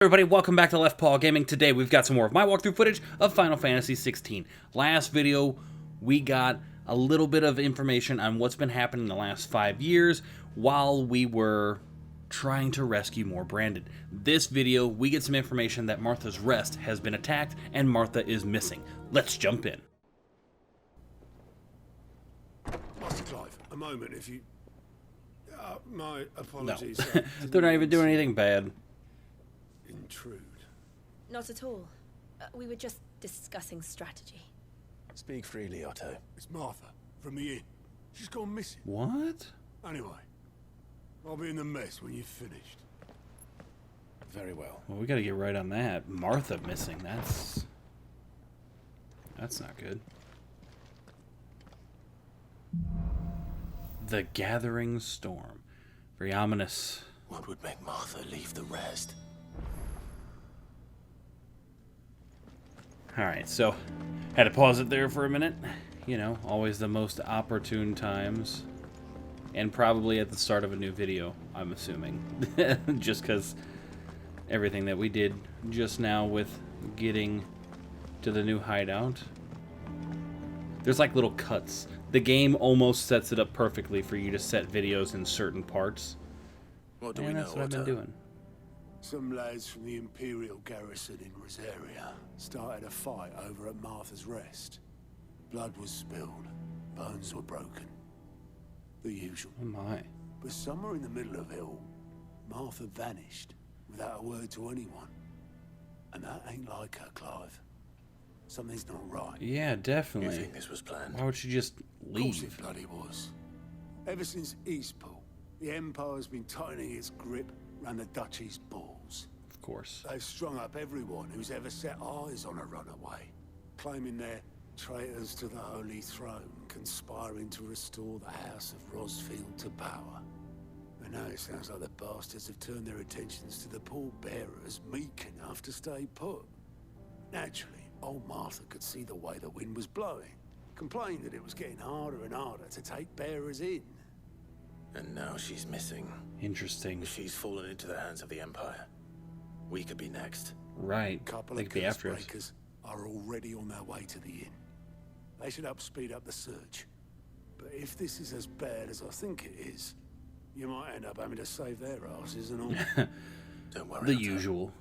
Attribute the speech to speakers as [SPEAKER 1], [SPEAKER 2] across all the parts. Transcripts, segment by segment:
[SPEAKER 1] Everybody, welcome back to LeftPawGaming. Today we've got some more of my walkthrough footage of Final Fantasy 16. Last video, we got a little bit of information on what's been happening in the last 5 years while we were trying to rescue more Branded. This video, we get some information that Martha's Rest has been attacked and Martha is missing. Let's jump in.
[SPEAKER 2] Master Clive, a moment if you... my apologies.
[SPEAKER 1] No, they're not even doing anything bad.
[SPEAKER 2] Intrude.
[SPEAKER 3] Not at all. We were just discussing strategy.
[SPEAKER 4] Speak freely, Otto.
[SPEAKER 2] It's Martha, from the inn. She's gone missing.
[SPEAKER 1] What?
[SPEAKER 2] Anyway, I'll be in the mess when you've finished.
[SPEAKER 4] Very well.
[SPEAKER 1] Well, we gotta get right on that. Martha missing, that's not good. The Gathering Storm. Very ominous.
[SPEAKER 4] What would make Martha leave the rest?
[SPEAKER 1] Alright, so had to pause it there for a minute. You know, always the most opportune times. And probably at the start of a new video, I'm assuming. Just because everything that we did just now with getting to the new hideout. There's like little cuts. The game almost sets it up perfectly for you to set videos in certain parts.
[SPEAKER 4] What do we know,
[SPEAKER 1] that's what I've been doing.
[SPEAKER 2] Some lads from the Imperial garrison in Rosaria started a fight over at Martha's Rest. Blood was spilled, bones were broken. The usual.
[SPEAKER 1] Oh my.
[SPEAKER 2] But somewhere in the middle of it all, Martha vanished without a word to anyone. And that ain't like her, Clive. Something's not right.
[SPEAKER 1] Yeah, definitely.
[SPEAKER 4] You think this was planned?
[SPEAKER 1] Why would she just
[SPEAKER 2] Of course
[SPEAKER 1] leave?
[SPEAKER 2] it bloody was. Ever since Eastpool, the Empire's been tightening its grip around the Duchy's balls.
[SPEAKER 1] Of course.
[SPEAKER 2] They've strung up everyone who's ever set eyes on a runaway, claiming they're traitors to the Holy Throne, conspiring to restore the House of Rosfield to power. And now it sounds like the bastards have turned their attentions to the pallbearers meek enough to stay put. Naturally, old Martha could see the way the wind was blowing, complained that it was getting harder and harder to take bearers in.
[SPEAKER 4] And now she's missing.
[SPEAKER 1] Interesting.
[SPEAKER 4] If she's fallen into the hands of the Empire, we could be next.
[SPEAKER 1] Right.
[SPEAKER 2] Couple
[SPEAKER 1] They
[SPEAKER 2] of
[SPEAKER 1] could be after us.
[SPEAKER 2] breakers are already on their way to the inn. They should help speed up the search. But if this is as bad as I think it is, you might end up having to save their asses and all.
[SPEAKER 4] Don't worry,
[SPEAKER 1] The
[SPEAKER 4] Otto.
[SPEAKER 1] usual.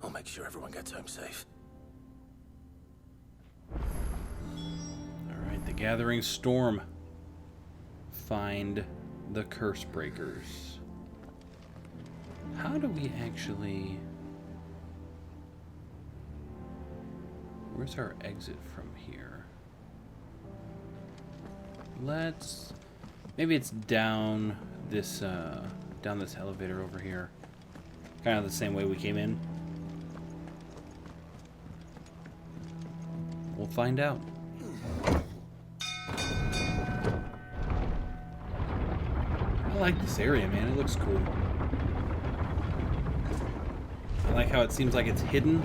[SPEAKER 4] I'll make sure everyone gets home safe.
[SPEAKER 1] Alright, the Gathering Storm. Find the Curse Breakers. How do we actually... Where's our exit from here? Let's... Maybe it's down this elevator over here. Kind of the same way we came in. We'll find out. I like this area, man. It looks cool. I like how it seems like it's hidden.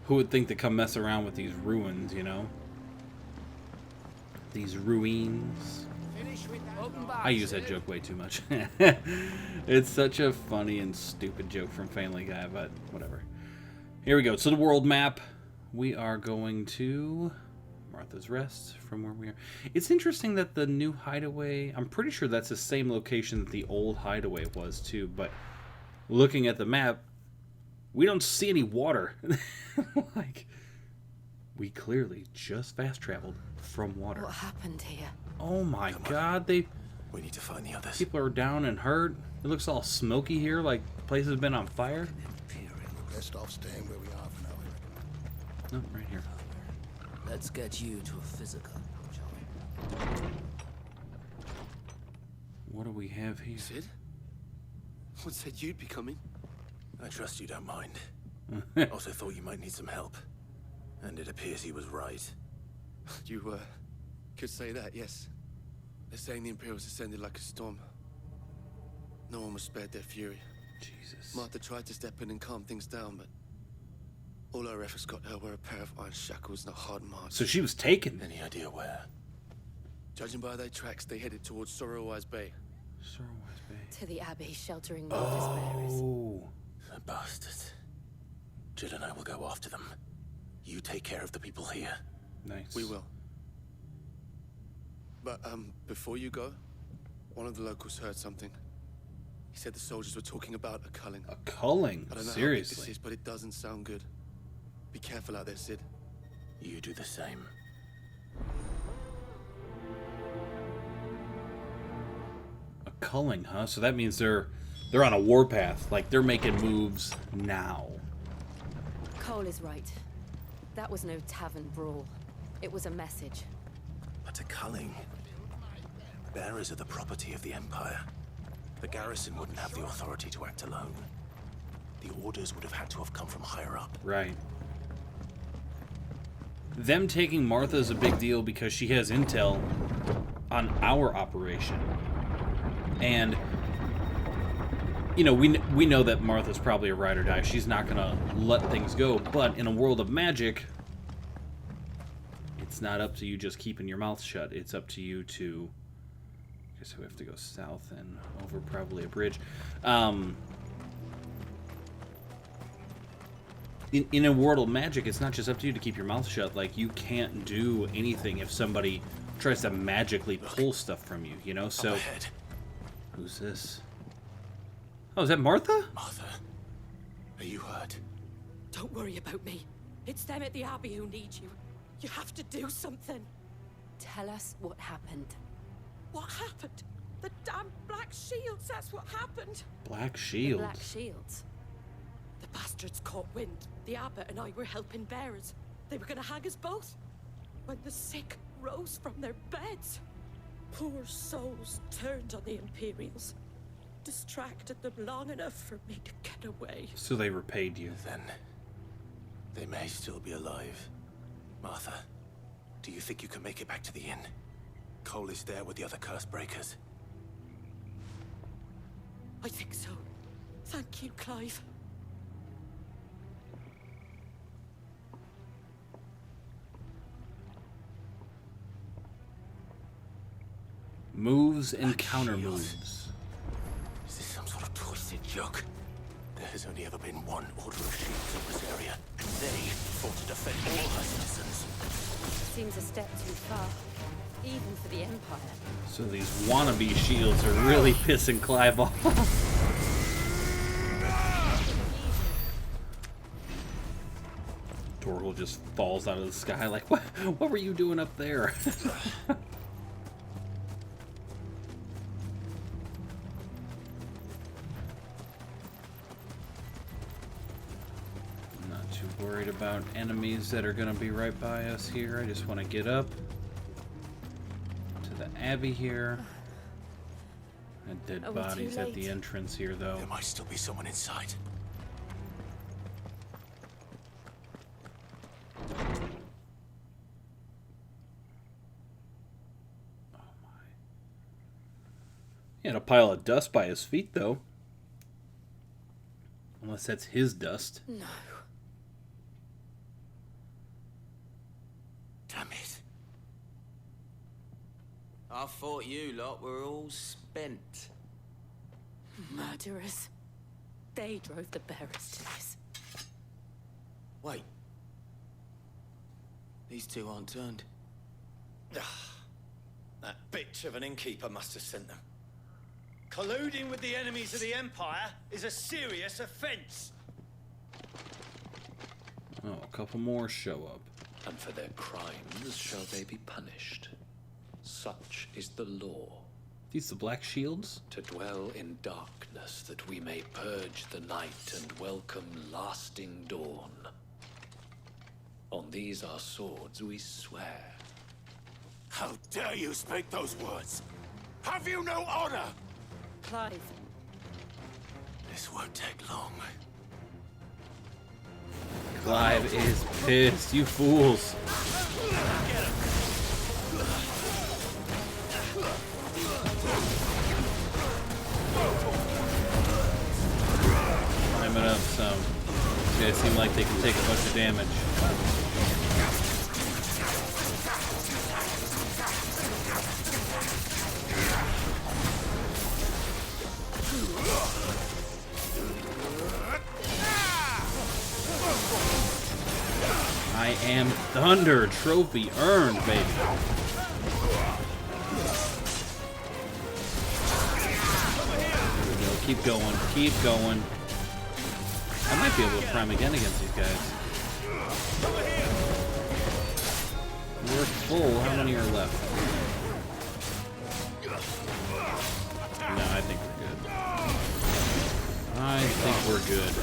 [SPEAKER 1] Who would think to come mess around with these ruins, you know? These ruins. I use that joke way too much. It's such a funny and stupid joke from Family Guy, but whatever. Here we go. So the world map. We are going to Martha's Rest from where we are. It's interesting that the new hideaway, I'm pretty sure that's the same location that the old hideaway was too, but looking at the map, we don't see any water. Like, we clearly just fast traveled from water.
[SPEAKER 3] What happened here?
[SPEAKER 1] Oh my
[SPEAKER 4] Come on.
[SPEAKER 1] God,
[SPEAKER 4] We need to find the others.
[SPEAKER 1] people are down and hurt. It looks all smoky here, like the place has been on fire.
[SPEAKER 2] Best off staying where we are for now.
[SPEAKER 1] No, right here.
[SPEAKER 5] Let's get you to a physical, shall we?
[SPEAKER 1] What do we have here?
[SPEAKER 6] Sid? What said you'd be coming?
[SPEAKER 4] I trust you don't mind. Also thought you might need some help. And it appears he was right.
[SPEAKER 6] You, could say that, yes. They're saying the Imperials descended like a storm. No one was spared their fury.
[SPEAKER 1] Jesus.
[SPEAKER 6] Martha tried to step in and calm things down, but all her efforts got her were a pair of iron shackles and a hard march.
[SPEAKER 1] So she was taken.
[SPEAKER 4] Any idea where?
[SPEAKER 6] Judging by their tracks, they headed towards Sorrowwise Bay.
[SPEAKER 1] Sorrowwise Bay.
[SPEAKER 3] To the Abbey, sheltering Martha's bearers.
[SPEAKER 1] Oh.
[SPEAKER 4] The bastards. Jill and I will go after them. You take care of the people here.
[SPEAKER 1] Nice.
[SPEAKER 6] We will. But, before you go, one of the locals heard something. He said the soldiers were talking about a culling.
[SPEAKER 1] A culling?
[SPEAKER 6] I don't know how big
[SPEAKER 1] Seriously?
[SPEAKER 6] this is, but it doesn't sound good. Be careful out there, Sid.
[SPEAKER 4] You do the same.
[SPEAKER 1] A culling, huh? So that means they're on a warpath. Like, they're making moves now.
[SPEAKER 3] Cole is right. That was no tavern brawl. It was a message.
[SPEAKER 4] But a culling. Bearers are the property of the Empire. The garrison wouldn't have the authority to act alone. The orders would have had to have come from higher up.
[SPEAKER 1] Right. Them taking Martha is a big deal because she has intel on our operation. And, you know, we know that Martha's probably a ride or die. She's not going to let things go. But in a world of magic, it's not up to you just keeping your mouth shut. It's up to you to... I guess we have to go south and over probably a bridge. In a world of magic, it's not just up to you to keep your mouth shut. Like, you can't do anything if somebody tries to magically pull stuff from you, you know? So,
[SPEAKER 4] Up ahead.
[SPEAKER 1] who's this? Oh, is that Martha?
[SPEAKER 4] Martha, are you hurt?
[SPEAKER 7] Don't worry about me. It's them at the Abbey who need you. You have to do something.
[SPEAKER 3] Tell us what happened.
[SPEAKER 7] What happened? The damn Black Shields, that's what happened.
[SPEAKER 1] Black
[SPEAKER 3] The
[SPEAKER 1] Shield.
[SPEAKER 3] Black Shields.
[SPEAKER 7] The bastards caught wind. The abbot and I were helping bearers. They were gonna hang us both. When the sick rose from their beds. Poor souls turned on the Imperials. Distracted them long enough for me to get away.
[SPEAKER 1] So they repaid you.
[SPEAKER 4] Then they may still be alive. Martha, do you think you can make it back to the inn? Cole is there with the other curse breakers.
[SPEAKER 7] I think so. Thank you, Clive.
[SPEAKER 1] Moves and
[SPEAKER 4] Black
[SPEAKER 1] counter
[SPEAKER 4] Shield.
[SPEAKER 1] moves.
[SPEAKER 4] Is this some sort of twisted joke? There has only ever been one Order of Shields in this area, and they fought to defend all her citizens.
[SPEAKER 3] Seems a step too far. Even for the Empire.
[SPEAKER 1] So these wannabe shields are really pissing Clive off. Torgal just falls out of the sky like, what were you doing up there? I'm not too worried about enemies that are going to be right by us here. I just want to get up to the Abbey here. And dead
[SPEAKER 3] Are we too
[SPEAKER 1] bodies at the
[SPEAKER 3] late?
[SPEAKER 1] entrance here, though.
[SPEAKER 4] There might still be someone inside.
[SPEAKER 1] He had a pile of dust by his feet, though. Unless that's his dust.
[SPEAKER 3] No.
[SPEAKER 4] Damn it.
[SPEAKER 5] I thought you lot were all spent.
[SPEAKER 7] Murderers. They drove the bearers to this.
[SPEAKER 5] Wait. These two aren't turned.
[SPEAKER 8] That bitch of an innkeeper must have sent them. Colluding with the enemies of the Empire is a serious offense.
[SPEAKER 1] Oh, a couple more show up.
[SPEAKER 9] And for their crimes shall they be punished. Such is the law.
[SPEAKER 1] These the Black Shields?
[SPEAKER 9] To dwell in darkness that we may purge the night and welcome lasting dawn. On these our swords we swear.
[SPEAKER 2] How dare you speak those words? Have you no honor?
[SPEAKER 7] Clive.
[SPEAKER 4] This won't take long.
[SPEAKER 1] Clive is pissed, you fools. Climb it up some. These guys seem like they can take a bunch of damage. I am thunder. Trophy earned, baby. There we go. Keep going. Keep going. I might be able to prime again against these guys. We're full. How many are left? No, I think we're good. I think we're good.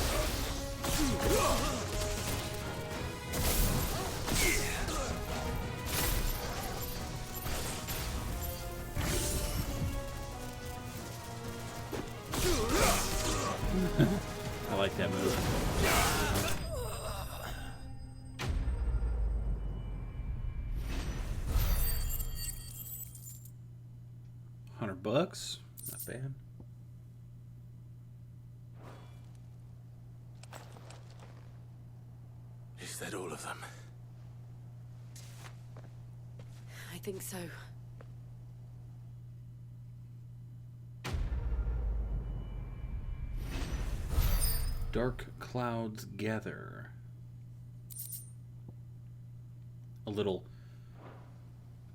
[SPEAKER 1] I like that move. $100, not bad.
[SPEAKER 4] Is that all of them?
[SPEAKER 3] I think so.
[SPEAKER 1] Dark clouds gather. A little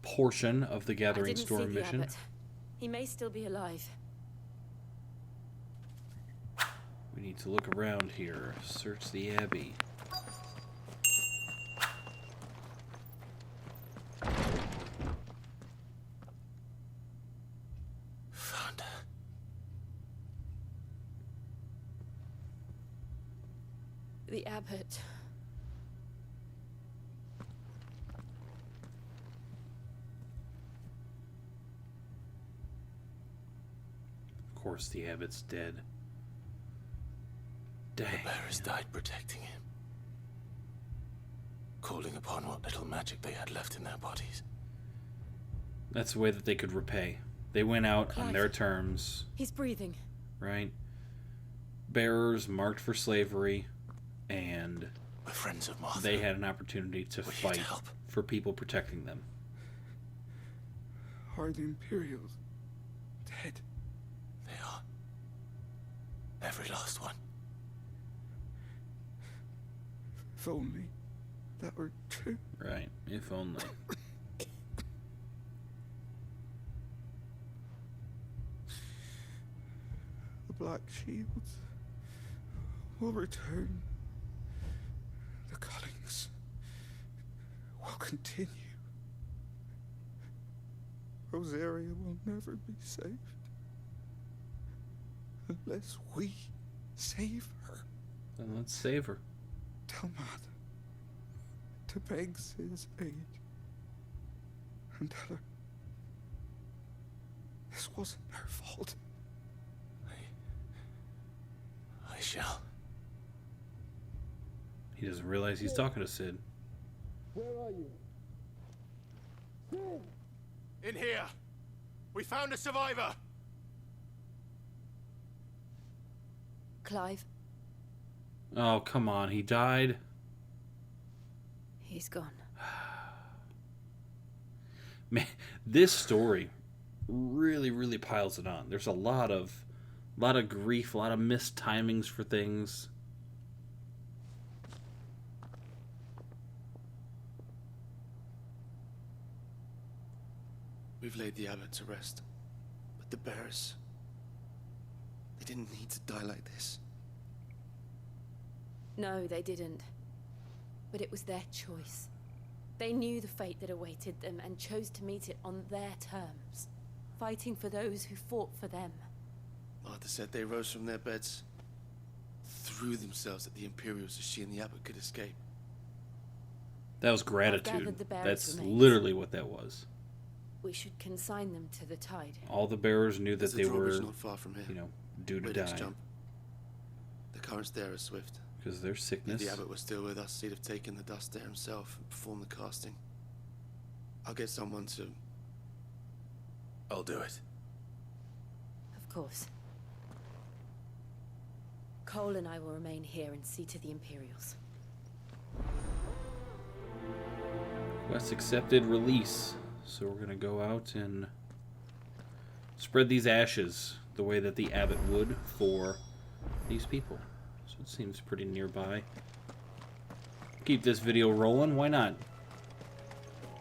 [SPEAKER 1] portion of the Gathering Storm mission.
[SPEAKER 3] Abbot. He may still be alive.
[SPEAKER 1] We need to look around here. Search the Abbey.
[SPEAKER 4] Found her.
[SPEAKER 3] The Abbot.
[SPEAKER 1] Of course, the Abbot's dead. Dang.
[SPEAKER 4] The bearers died protecting him, calling upon what little magic they had left in their bodies.
[SPEAKER 1] That's the way that they could repay. They went out on their terms.
[SPEAKER 3] He's breathing.
[SPEAKER 1] Right? Bearers marked for slavery, and
[SPEAKER 4] We're friends of Martha.
[SPEAKER 1] they had an opportunity to
[SPEAKER 4] We're here
[SPEAKER 1] fight
[SPEAKER 4] to help.
[SPEAKER 1] for people protecting them.
[SPEAKER 2] Are the Imperials dead?
[SPEAKER 4] They are. Every last one.
[SPEAKER 2] If only that were true.
[SPEAKER 1] Right, if only.
[SPEAKER 2] The Black Shields will return. The cullings will continue. Rosaria will never be saved unless we save her.
[SPEAKER 1] Then let's save her.
[SPEAKER 2] Tell Matt to beg his aid and tell her this wasn't her fault.
[SPEAKER 4] I shall.
[SPEAKER 1] He doesn't realize he's talking to Sid.
[SPEAKER 2] Where are you?
[SPEAKER 6] In here! We found a survivor!
[SPEAKER 3] Clive,
[SPEAKER 1] Oh, come on. He died.
[SPEAKER 3] he's gone.
[SPEAKER 1] Man, this story really, really piles it on. There's a lot of grief, a lot of missed timings for things.
[SPEAKER 6] We've laid the abbot to rest. But the bearers... they didn't need to die like this.
[SPEAKER 3] No, they didn't. But it was their choice. They knew the fate that awaited them and chose to meet it on their terms, fighting for those who fought for them.
[SPEAKER 6] Martha said they rose from their beds, threw themselves at the Imperials so she and the abbot could escape.
[SPEAKER 1] That was
[SPEAKER 3] gathered
[SPEAKER 1] gratitude.
[SPEAKER 3] the bearers'
[SPEAKER 1] That's
[SPEAKER 3] remains.
[SPEAKER 1] literally what that was.
[SPEAKER 3] We should consign them to the tide.
[SPEAKER 1] All the bearers knew that
[SPEAKER 6] There's a
[SPEAKER 1] they
[SPEAKER 6] drawbridge
[SPEAKER 1] were,
[SPEAKER 6] not far from here.
[SPEAKER 1] you know, due to
[SPEAKER 6] Wait, let's
[SPEAKER 1] die
[SPEAKER 6] jump. The currents there are swift.
[SPEAKER 1] because of their
[SPEAKER 6] If
[SPEAKER 1] sickness.
[SPEAKER 6] the abbot was still with us, he'd have taken the dust there himself and performed the casting. I'll get someone to...
[SPEAKER 4] I'll do it.
[SPEAKER 3] Of course. Cole and I will remain here and see to the Imperials.
[SPEAKER 1] Quest accepted, release. So we're going to go out and spread these ashes the way that the abbot would for these people. So it seems pretty nearby. keep this video rolling. Why not?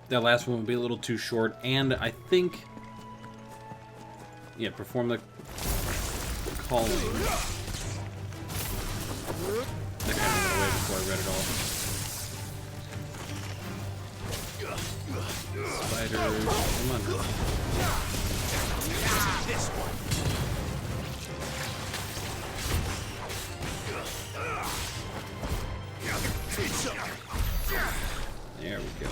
[SPEAKER 1] That last one will be a little too short, and I think... Yeah, perform the calling. That kind of went away before I read it all. Spiders, come on.
[SPEAKER 4] This one.
[SPEAKER 1] There we go.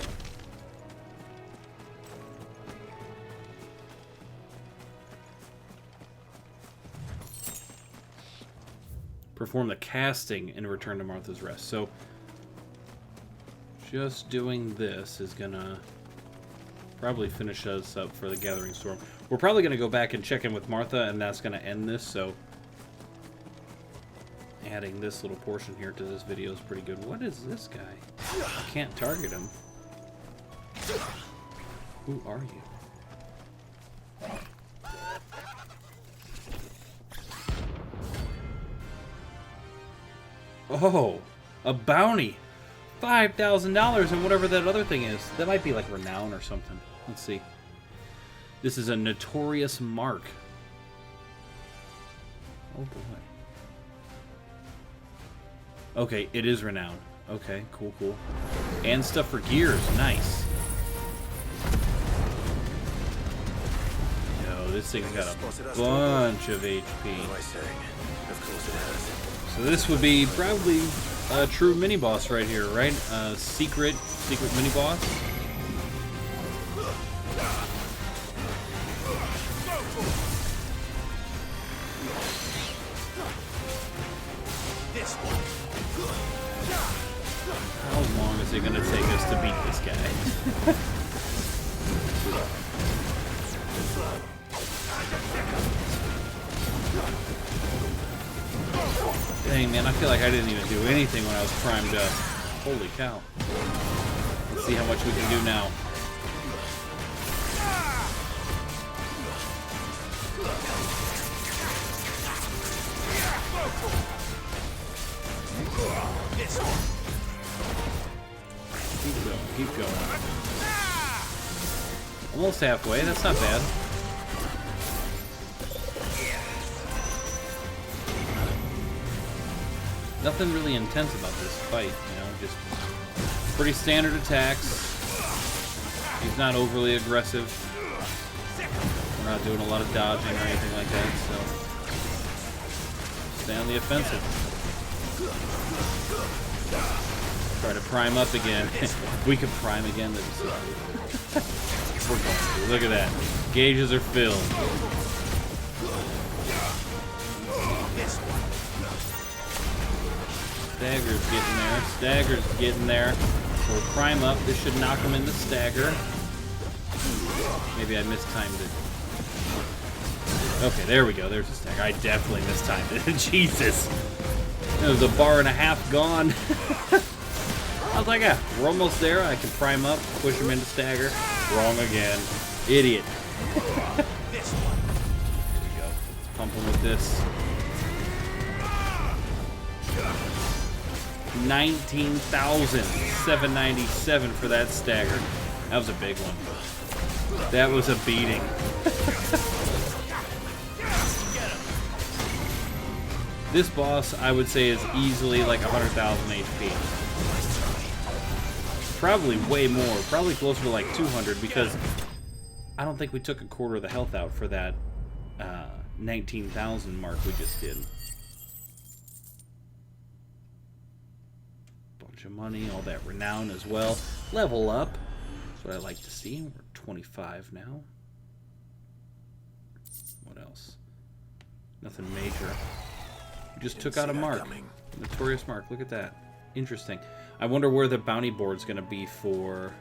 [SPEAKER 1] Perform the casting and return to Martha's Rest. So, just doing this is gonna probably finish us up for the Gathering Storm. We're probably gonna go back and check in with Martha, and that's gonna end this, so adding this little portion here to this video is pretty good. What is this guy? I can't target him. Who are you? Oh, a bounty. $5,000 and whatever that other thing is. That might be like renown or something. Let's see. This is a Notorious Mark. Oh boy. Okay, it is renown. Okay, cool, cool. And stuff for gears. Nice. Yo, this thing's got a bunch of HP. So this would be probably a true mini-boss right here, right? Secret mini-boss. How long is it going to take us to beat this guy? Dang, man, I feel like I didn't even do anything when I was primed up. Holy cow. Let's see how much we can do now. Keep going, keep going. Almost halfway, that's not bad. Nothing really intense about this fight, you know, just pretty standard attacks. He's not overly aggressive. We're not doing a lot of dodging or anything like that, so stay on the offensive. Try to prime up again. We could prime again. We're going to. Look at that. Gauges are filled. Stagger's getting there. Stagger's getting there. We'll prime up. This should knock him into stagger. Maybe I mistimed it. Okay, there we go. There's a stagger. I definitely mistimed it. Jesus. There's a bar and a half gone. I was like, yeah, we're almost there. I can prime up, push him into stagger. Wrong again. Idiot. There we go. Let's pump him with this. 19,797 for that stagger. That was a big one. That was a beating. This boss, I would say, is easily like 100,000 HP. Probably way more. Probably closer to like 200 because I don't think we took a quarter of the health out for that 19,000 mark we just did. Of money, all that renown as well. Level up. That's what I like to see. We're 25 now. What else? Nothing major. We just took out a mark. Notorious Mark. Look at that. Interesting. I wonder where the bounty board's going to be for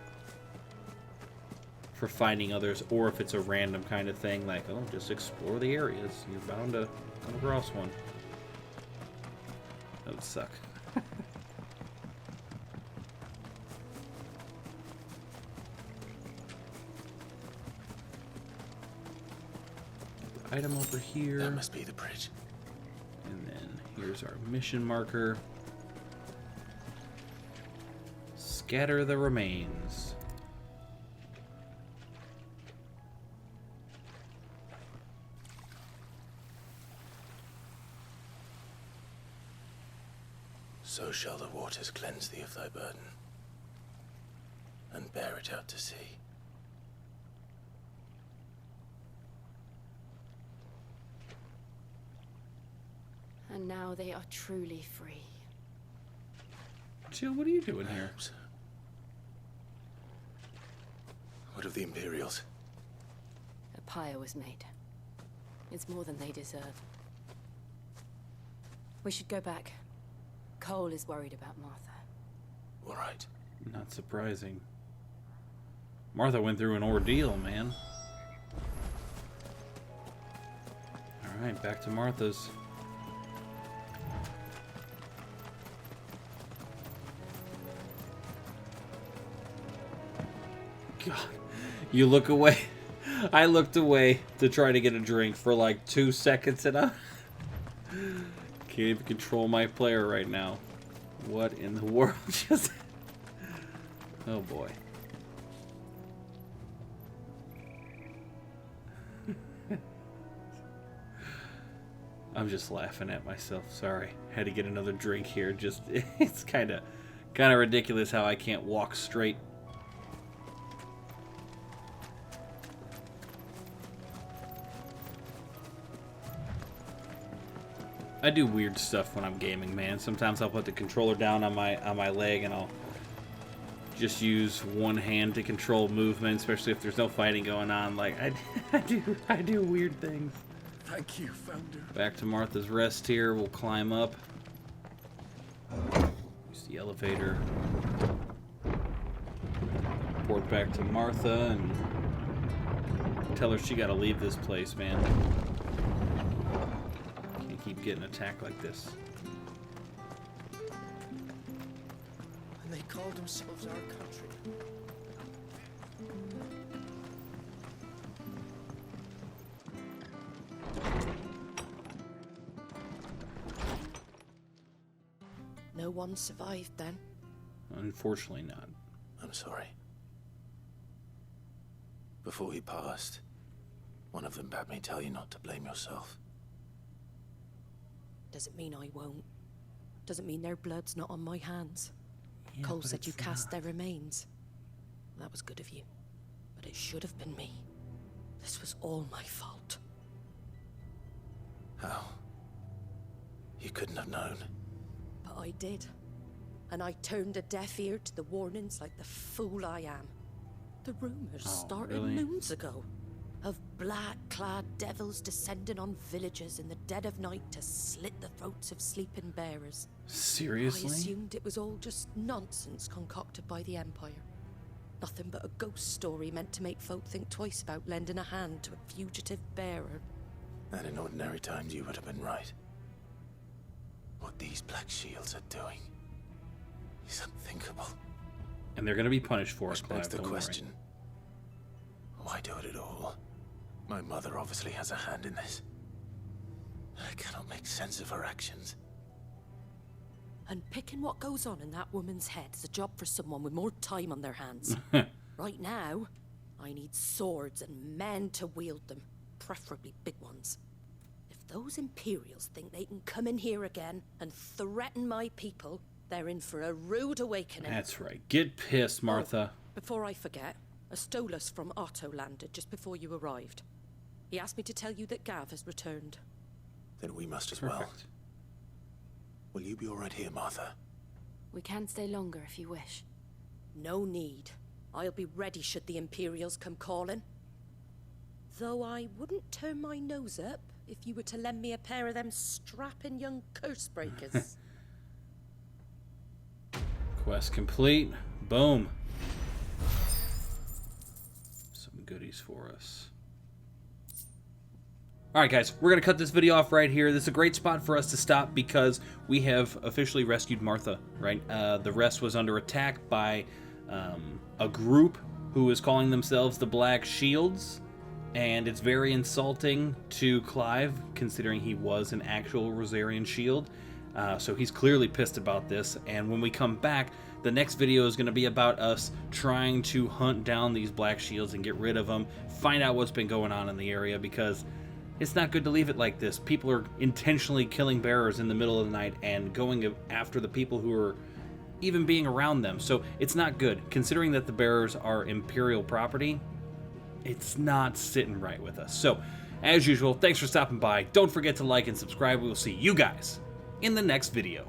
[SPEAKER 1] finding others, or if it's a random kind of thing, like, oh, just explore the areas. You're bound to come across one. That would suck. Item over here.
[SPEAKER 4] That must be the bridge.
[SPEAKER 1] And then here's our mission marker. Scatter the remains.
[SPEAKER 4] So shall the waters cleanse thee of thy burden, and bear it out to sea.
[SPEAKER 3] And now they are truly free.
[SPEAKER 1] Jill, what are you doing here?
[SPEAKER 4] What of the Imperials?
[SPEAKER 3] A pyre was made. It's more than they deserve. We should go back. Cole is worried about Martha.
[SPEAKER 4] All right.
[SPEAKER 1] Not surprising. Martha went through an ordeal, man. Alright, back to Martha's. God, you look away. I looked away to try to get a drink for like 2 seconds and I can't even control my player right now. What in the world just... Oh boy. I'm just laughing at myself. Sorry. Had to get another drink here. Just it's kind of ridiculous how I can't walk straight. I do weird stuff when I'm gaming, man. Sometimes I'll put the controller down on my leg and I'll just use one hand to control movement, especially if there's no fighting going on. Like I do weird things.
[SPEAKER 2] Thank you, Founder.
[SPEAKER 1] Back to Martha's Rest here. We'll climb up. Use the elevator. Report back to Martha and tell her she gotta leave this place, man. Can't keep getting attacked like this.
[SPEAKER 5] And they called themselves our country.
[SPEAKER 7] No one survived then?
[SPEAKER 1] Unfortunately not.
[SPEAKER 4] I'm sorry. Before he passed, one of them bade me tell you not to blame yourself.
[SPEAKER 7] Doesn't mean I won't. Doesn't mean their blood's not on my hands.
[SPEAKER 1] Yeah,
[SPEAKER 7] Cole
[SPEAKER 1] but
[SPEAKER 7] said you
[SPEAKER 1] it's
[SPEAKER 7] cast
[SPEAKER 1] not.
[SPEAKER 7] their remains. That was good of you. But it should have been me. This was all my fault.
[SPEAKER 4] How? You couldn't have known.
[SPEAKER 7] But I did. And I turned a deaf ear to the warnings like the fool I am. The rumors started
[SPEAKER 1] really?
[SPEAKER 7] moons ago. Of black-clad devils descending on villages in the dead of night to slit the throats of sleeping bearers.
[SPEAKER 1] Seriously?
[SPEAKER 7] I assumed it was all just nonsense concocted by the Empire. Nothing but a ghost story meant to make folk think twice about lending a hand to a fugitive bearer.
[SPEAKER 4] And in ordinary times you would have been right. What these Black Shields are doing is unthinkable.
[SPEAKER 1] And they're gonna be punished for it,
[SPEAKER 4] Which begs
[SPEAKER 1] Clive,
[SPEAKER 4] the
[SPEAKER 1] don't worry.
[SPEAKER 4] question, why do it at all? My mother obviously has a hand in this. I cannot make sense of her actions.
[SPEAKER 7] And picking what goes on in that woman's head is a job for someone with more time on their hands. Right now, I need swords and men to wield them, preferably big ones. If those Imperials think they can come in here again and threaten my people, they're in for a rude awakening.
[SPEAKER 1] That's right. Get pissed, Martha.
[SPEAKER 7] Before I forget, a Stolas from Otto landed just before you arrived. He asked me to tell you that Gav has returned.
[SPEAKER 4] Then we must as well.
[SPEAKER 1] Perfect.
[SPEAKER 4] Will you be all right here, Martha?
[SPEAKER 3] We can stay longer if you wish.
[SPEAKER 7] No need. I'll be ready should the Imperials come calling. Though I wouldn't turn my nose up if you were to lend me a pair of them strapping young curse breakers.
[SPEAKER 1] Quest complete. Boom. Some goodies for us. Alright guys, we're going to cut this video off right here. This is a great spot for us to stop because we have officially rescued Martha, right? The rest was under attack by a group who is calling themselves the Black Shields. And it's very insulting to Clive, considering he was an actual Rosarian shield. So he's clearly pissed about this, and when we come back, the next video is going to be about us trying to hunt down these Black Shields and get rid of them, find out what's been going on in the area, because it's not good to leave it like this. People are intentionally killing bearers in the middle of the night and going after the people who are even being around them. So it's not good. Considering that the bearers are Imperial property, it's not sitting right with us. So, as usual, thanks for stopping by. Don't forget to like and subscribe. We will see you guys in the next video.